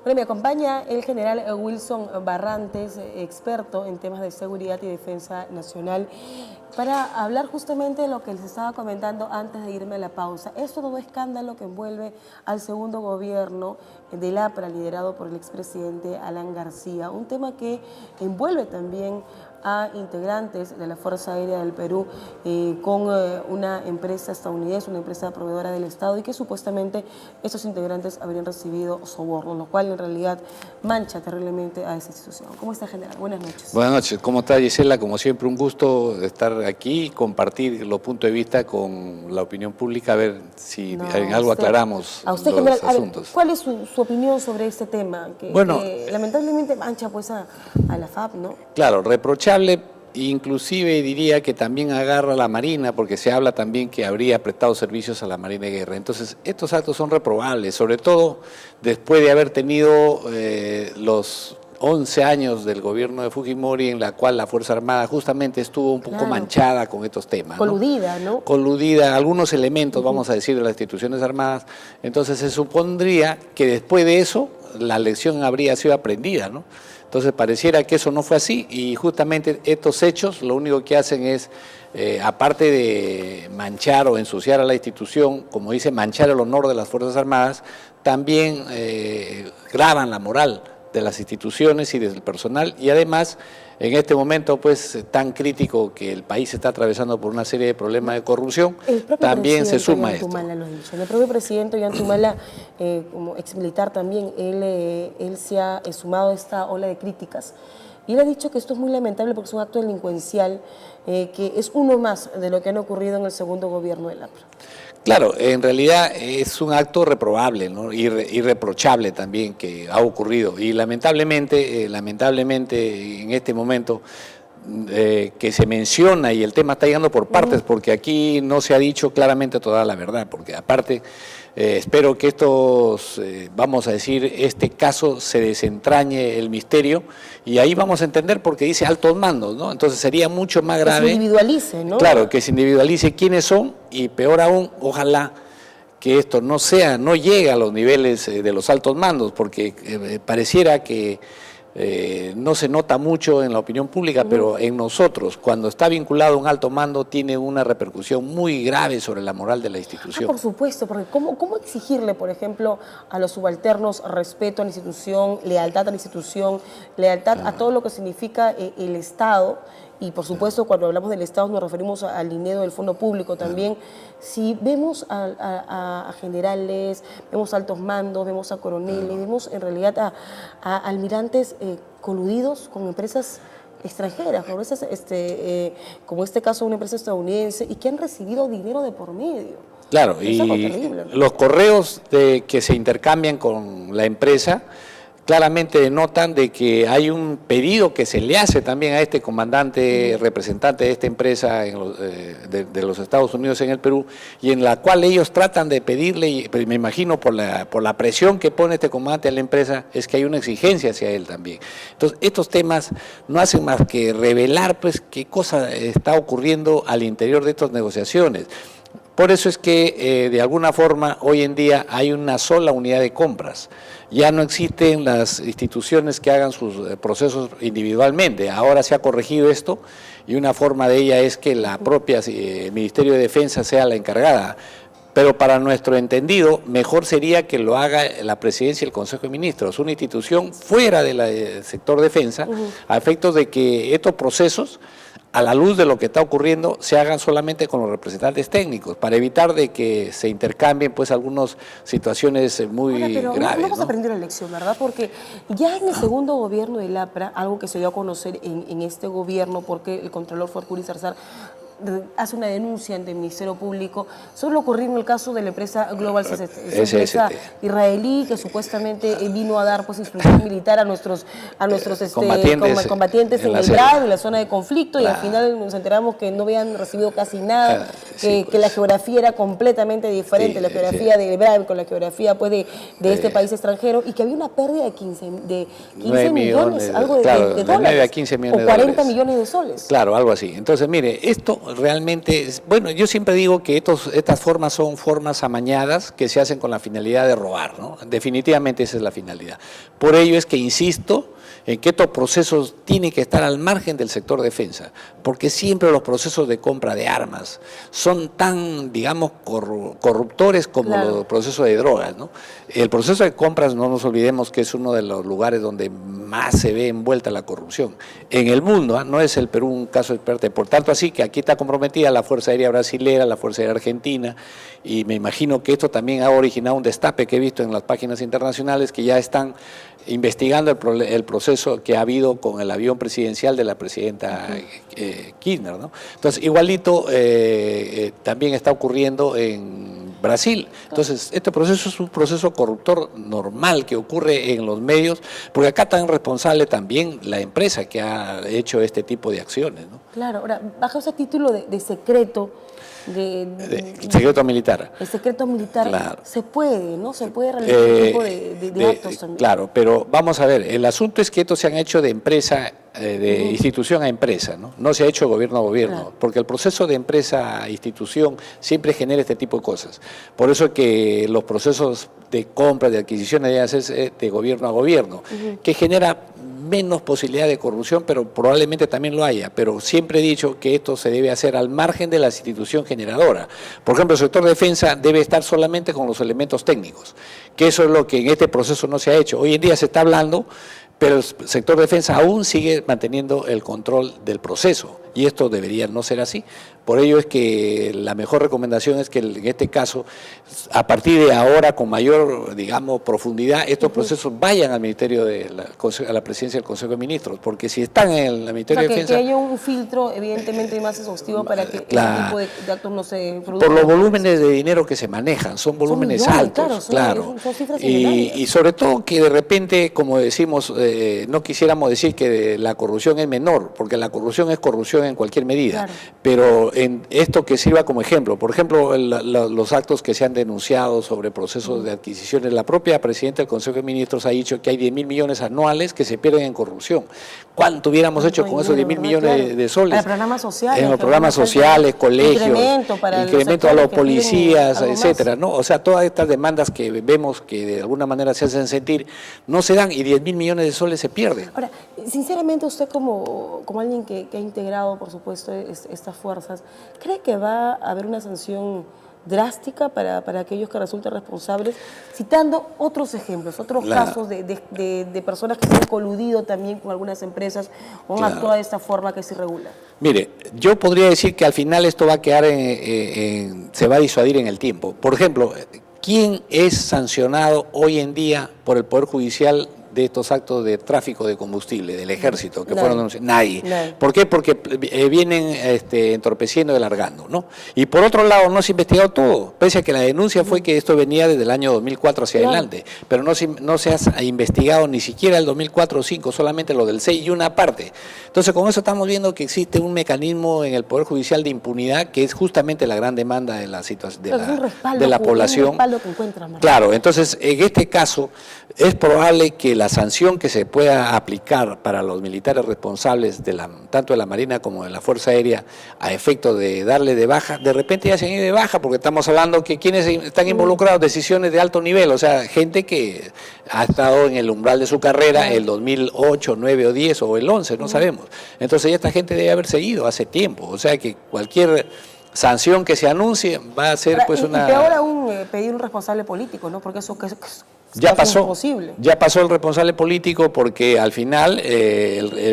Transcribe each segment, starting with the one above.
Bueno, me acompaña el general Wilson Barrantes, experto en temas de seguridad y defensa nacional, para hablar justamente de lo que les estaba comentando antes de irme a la pausa. Este nuevo escándalo que envuelve al segundo gobierno del APRA, liderado por el expresidente Alan García, un tema que envuelve también a integrantes de la Fuerza Aérea del Perú con una empresa estadounidense, una empresa proveedora del Estado, y que supuestamente estos integrantes habrían recibido soborno, lo cual en realidad mancha terriblemente a esa institución. ¿Cómo está, general? Buenas noches. Buenas noches. ¿Cómo está, Gisela? Como siempre, un gusto estar aquí y compartir los puntos de vista con la opinión pública, a ver si en algo aclaramos los general, asuntos. ¿Cuál es su opinión sobre este tema? Que lamentablemente mancha pues a la FAP, ¿no? Claro, reprochable. Inclusive diría que también agarra a la Marina, porque se habla también que habría prestado servicios a la Marina de Guerra. Entonces, estos actos son reprobables, sobre todo después de haber tenido los 11 años del gobierno de Fujimori, en la cual la Fuerza Armada justamente estuvo un poco manchada con estos temas. Coludida, ¿no? Coludida, algunos elementos, vamos a decir, de las instituciones armadas. Entonces, se supondría que después de eso, la lección habría sido aprendida, ¿no? Entonces pareciera que eso no fue así, y justamente estos hechos lo único que hacen es, aparte de manchar o ensuciar a la institución, como dice, manchar el honor de las Fuerzas Armadas, también gravan la moral de las instituciones y del personal, y además en este momento pues tan crítico que el país está atravesando por una serie de problemas de corrupción, también se suma esto. El propio presidente Ollanta, como exmilitar también, él se ha sumado a esta ola de críticas, y él ha dicho que esto es muy lamentable porque es un acto delincuencial, que es uno más de lo que han ocurrido en el segundo gobierno del APRA. Claro, en realidad es un acto reprobable, ¿no? Irreprochable también que ha ocurrido, y lamentablemente en este momento que se menciona, y el tema está llegando por partes, porque aquí no se ha dicho claramente toda la verdad, porque aparte espero que vamos a decir, este caso se desentrañe el misterio, y ahí vamos a entender, porque dice altos mandos, ¿no? Entonces sería mucho más grave. Que se individualice, ¿no? Claro, que se individualice quiénes son, y peor aún, ojalá que esto no llegue a los niveles de los altos mandos, porque pareciera que no se nota mucho en la opinión pública, pero en nosotros, cuando está vinculado a un alto mando, tiene una repercusión muy grave sobre la moral de la institución. Por supuesto, porque ¿cómo exigirle, por ejemplo, a los subalternos respeto a la institución, lealtad a la institución, lealtad a todo lo que significa el Estado? Y por supuesto, cuando hablamos del Estado nos referimos al dinero del fondo público también. Si vemos a generales, vemos a altos mandos, vemos a coroneles, vemos en realidad a almirantes coludidos con empresas extranjeras, como este caso una empresa estadounidense, y que han recibido dinero de por medio. Claro, es algo terrible, ¿no? Los correos que se intercambian con la empresa claramente denotan de que hay un pedido que se le hace también a este comandante representante de esta empresa de los Estados Unidos en el Perú, y en la cual ellos tratan de pedirle, me imagino por la presión que pone este comandante a la empresa, es que hay una exigencia hacia él también. Entonces, estos temas no hacen más que revelar pues qué cosa está ocurriendo al interior de estas negociaciones. Por eso es que de alguna forma hoy en día hay una sola unidad de compras. Ya no existen las instituciones que hagan sus procesos individualmente. Ahora se ha corregido esto, y una forma de ella es que la propia Ministerio de Defensa sea la encargada. Pero para nuestro entendido, mejor sería que lo haga la Presidencia y el Consejo de Ministros, una institución fuera del sector defensa, a efectos de que estos procesos, a la luz de lo que está ocurriendo, se hagan solamente con los representantes técnicos, para evitar de que se intercambien pues algunas situaciones muy graves. No vamos a aprender la lección, ¿verdad? Porque ya en el segundo gobierno del APRA, algo que se dio a conocer en este gobierno, porque el Contralor Fuercuri Zarzar hace una denuncia ante el Ministerio Público sobre lo ocurrido en el caso de la empresa Global SST, empresa israelí que supuestamente vino a dar pues instrucción militar a nuestros combatientes en el BRAD, en la zona de conflicto, y al final nos enteramos que no habían recibido casi nada, que la geografía era completamente diferente, la geografía del BRAD con la geografía pues de este país extranjero, y que había una pérdida de 15 millones, algo de dólares, 9 a 15 millones o 40 millones de soles. Claro, algo así. Entonces, mire, esto realmente, bueno, yo siempre digo que estas formas son formas amañadas que se hacen con la finalidad de robar, ¿no? Definitivamente esa es la finalidad. Por ello es que insisto en que estos procesos tienen que estar al margen del sector defensa, porque siempre los procesos de compra de armas son tan, digamos, corruptores como Claro. los procesos de drogas, ¿no? El proceso de compras, no nos olvidemos que es uno de los lugares donde más se ve envuelta la corrupción. En el mundo, no es el Perú un caso experto, por tanto así que aquí está comprometida la Fuerza Aérea Brasilera, la Fuerza Aérea Argentina, y me imagino que esto también ha originado un destape que he visto en las páginas internacionales que ya están investigando el proceso que ha habido con el avión presidencial de la presidenta Kirchner, ¿no? Entonces, igualito también está ocurriendo en Brasil. Entonces, este proceso es un proceso corruptor normal que ocurre en los medios, porque acá tan responsable también la empresa que ha hecho este tipo de acciones, ¿no? Claro, ahora, bajo ese título de secreto, Secreto militar. el secreto militar, Claro. se puede, ¿no? Se puede realizar este tipo de actos también. Claro, pero vamos a ver, el asunto es que estos se han hecho de empresa, de institución a empresa, ¿no? No se ha hecho gobierno a gobierno, Claro. porque el proceso de empresa a institución siempre genera este tipo de cosas. Por eso es que los procesos de compra, de adquisición deben hacerse de gobierno a gobierno, que genera menos posibilidad de corrupción, pero probablemente también lo haya. Pero siempre he dicho que esto se debe hacer al margen de la institución generadora. Por ejemplo, el sector de defensa debe estar solamente con los elementos técnicos, que eso es lo que en este proceso no se ha hecho. Hoy en día se está hablando, pero el sector de defensa aún sigue manteniendo el control del proceso, y esto debería no ser así. Por ello es que la mejor recomendación es que en este caso, a partir de ahora, con mayor, digamos, profundidad, estos procesos vayan al Ministerio a la Presidencia del Consejo de Ministros, porque si están en el O Ministerio sea, de que Defensa... haya un filtro evidentemente más exhaustivo para que Claro. ese tipo de actos no se produzcan. Por los volúmenes de dinero que se manejan, son volúmenes millones, altos, claro, son cifras millonarias. y sobre todo que de repente, como decimos, no quisiéramos decir que la corrupción es menor, porque la corrupción es corrupción en cualquier medida, Claro. pero en esto que sirva como ejemplo, por ejemplo, los actos que se han denunciado sobre procesos de adquisiciones, la propia presidenta del Consejo de Ministros ha dicho que hay 10.000 millones anuales que se pierden en corrupción. ¿Cuánto hubiéramos hecho con esos 10.000 millones de soles? Para programas sociales. En los programas sociales, colegios, Incremento para incremento a los sectores que piden policías, algo más. etcétera, ¿no? O sea, todas estas demandas que vemos que de alguna manera se hacen sentir, no se dan, y 10.000 millones de soles se pierden. Ahora, sinceramente usted como alguien que ha integrado, por supuesto, estas fuerzas, ¿cree que va a haber una sanción drástica para aquellos que resulten responsables? Citando otros ejemplos, otros casos de personas que se han coludido también con algunas empresas o han actuado de esta forma que es irregular. Mire, yo podría decir que al final esto va a quedar se va a disuadir en el tiempo. Por ejemplo, ¿quién es sancionado hoy en día por el Poder Judicial de estos actos de tráfico de combustible del ejército que fueron denunciados? Nadie. ¿Por qué? Porque vienen entorpeciendo y alargando, ¿no? Y por otro lado, no se ha investigado todo, pese a que la denuncia fue que esto venía desde el año 2004 hacia adelante, pero no se ha investigado ni siquiera el 2004 o 2005, solamente lo del 6 y una parte. Entonces, con eso estamos viendo que existe un mecanismo en el Poder Judicial de impunidad, que es justamente la gran demanda de la situación de la población. Un respaldo que encuentra, Marcelo. Claro, entonces, en este caso, es probable que la sanción que se pueda aplicar para los militares responsables tanto de la Marina como de la Fuerza Aérea a efecto de darle de baja, de repente ya se han ido de baja, porque estamos hablando que quienes están involucrados, decisiones de alto nivel, o sea, gente que ha estado en el umbral de su carrera el 2008, 9 o 10 o el 11, no sabemos. Entonces ya esta gente debe haber seguido hace tiempo, o sea que cualquier sanción que se anuncie va a ser pues una... Y peor aún pedir un responsable político, ¿no? Porque eso Ya pasó, imposible. ya pasó el responsable político, porque al final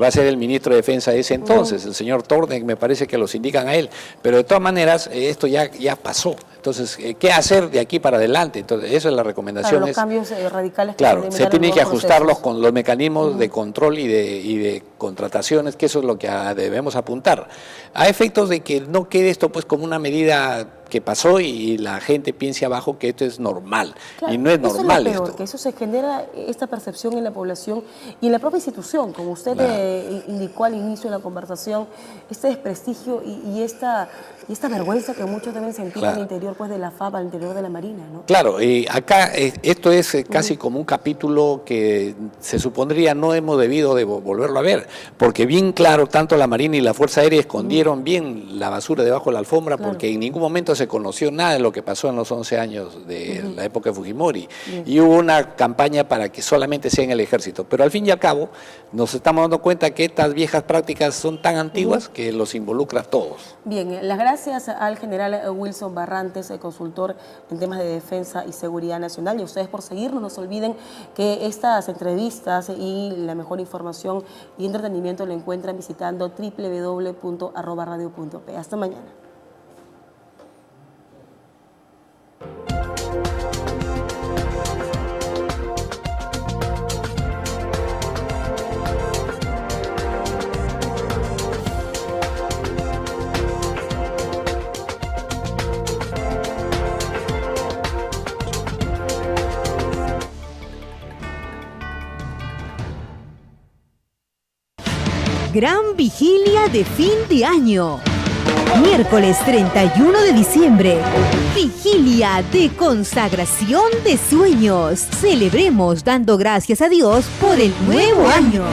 va a ser el ministro de Defensa de ese entonces, el señor Tornek, me parece que los indican a él, pero de todas maneras esto ya pasó. Entonces, ¿qué hacer de aquí para adelante? Entonces, esa es la recomendación. Claro, los cambios radicales que claro, se tienen que ajustarlos procesos. con los mecanismos de control y de contrataciones, que eso es lo que debemos apuntar. A efectos de que no quede esto pues como una medida que pasó y la gente piense abajo que esto es normal. Claro, y no es normal eso es lo peor, esto. que eso se genera esta percepción en la población y en la propia institución, como usted indicó al inicio de la conversación, este desprestigio y esta vergüenza que muchos deben sentir al interior interior pues de la FAB, al interior de la Marina, ¿no? Claro, acá esto es casi como un capítulo que se supondría no hemos debido de volverlo a ver, porque bien claro, tanto la Marina y la Fuerza Aérea escondieron bien la basura debajo de la alfombra, porque en ningún momento se conoció nada de lo que pasó en los 11 años de la época de Fujimori. Y hubo una campaña para que solamente sea en el ejército, pero al fin y al cabo nos estamos dando cuenta que estas viejas prácticas son tan antiguas que los involucra a todos. Bien, las gracias al general Wilson Barrantes, consultor en temas de defensa y seguridad nacional, y a ustedes por seguirnos. No se olviden que estas entrevistas y la mejor información y entretenimiento lo encuentran visitando www.arrobaradio.p. Hasta mañana. Gran vigilia de fin de año. Miércoles 31 de diciembre. Vigilia de consagración de sueños. Celebremos dando gracias a Dios por el nuevo año.